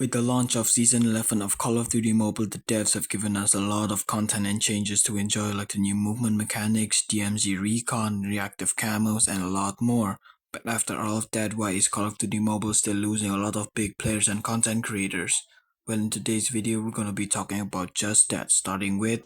With the launch of Season 11 of Call of Duty Mobile, the devs have given us a lot of content and changes to enjoy, like the new movement mechanics, DMZ recon, reactive camos, and a lot more. But after all of that, why is Call of Duty Mobile still losing a lot of big players and content creators? Well, in today's video, we're gonna be talking about just that, starting with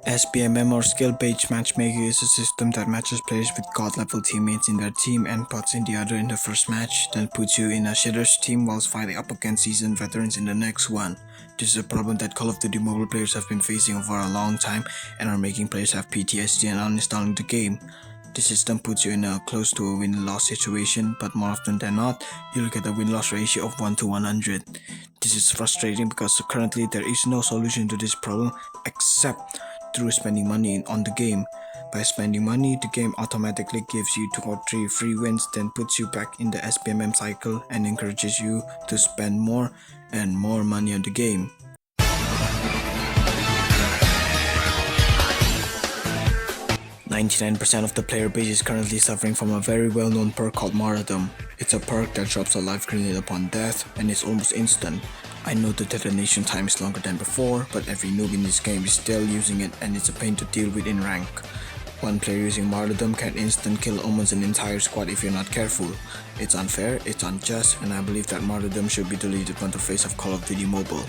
SPMM or skill-based matchmaking is a system that matches players with god-level teammates in their team and puts in the other in the first match, then puts you in a shitter's team whilst fighting up against seasoned veterans in the next one. This is a problem that Call of Duty Mobile players have been facing for a long time and are making players have PTSD and uninstalling the game. This system puts you in a close to a win-loss situation, but more often than not, you'll get a win-loss ratio of 1 to 100. This is frustrating because currently there is no solution to this problem except through spending money on the game. By spending money, the game automatically gives you 2 or 3 free wins, then puts you back in the SPMM cycle and encourages you to spend more and more money on the game. "99% of the player base is currently suffering from a very well-known perk called Martyrdom. It's a perk that drops a life grenade upon death and is almost instant. I know the detonation time is longer than before, but every noob in this game is still using it and it's a pain to deal with in rank. One player using Martyrdom can instant kill almost an entire squad if you're not careful. It's unfair, it's unjust, and I believe that Martyrdom should be deleted from the face of Call of Duty Mobile."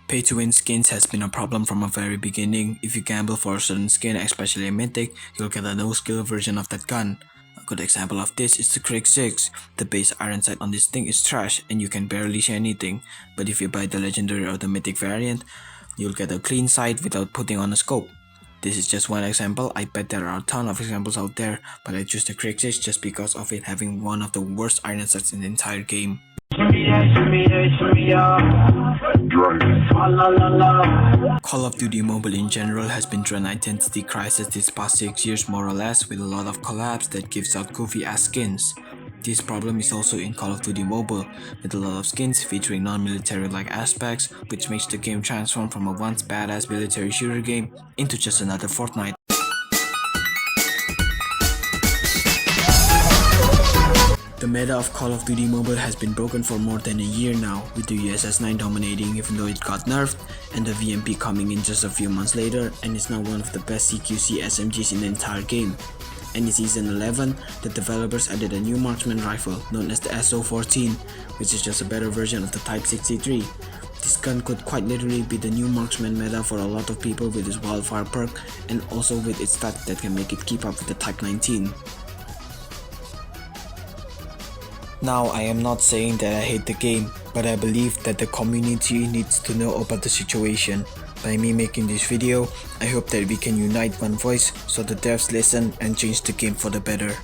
Pay-to-win skins has been a problem from a very beginning. If you gamble for a certain skin, especially a mythic, you'll get a no-skill version of that gun. A good example of this is the Craig 6. The base iron sight on this thing is trash and you can barely see anything, but if you buy the legendary or the mythic variant, you'll get a clean sight without putting on a scope. This is just one example. I bet there are a ton of examples out there, but I choose the Craig 6 just because of it having one of the worst iron sights in the entire game. Call of Duty Mobile in general has been through an identity crisis this past 6 years more or less, with a lot of collabs that gives out goofy ass skins. This problem is also in Call of Duty Mobile, with a lot of skins featuring non-military like aspects, which makes the game transform from a once badass military shooter game into just another Fortnite. The meta of Call of Duty Mobile has been broken for more than a year now, with the USS-9 dominating even though it got nerfed, and the VMP coming in just a few months later, and is now one of the best CQC SMGs in the entire game. And in Season 11, the developers added a new marksman rifle known as the SO-14, which is just a better version of the Type 63. This gun could quite literally be the new marksman meta for a lot of people with its wildfire perk, and also with its stats that can make it keep up with the Type 19. Now, I am not saying that I hate the game, but I believe that the community needs to know about the situation. By me making this video, I hope that we can unite one voice so the devs listen and change the game for the better.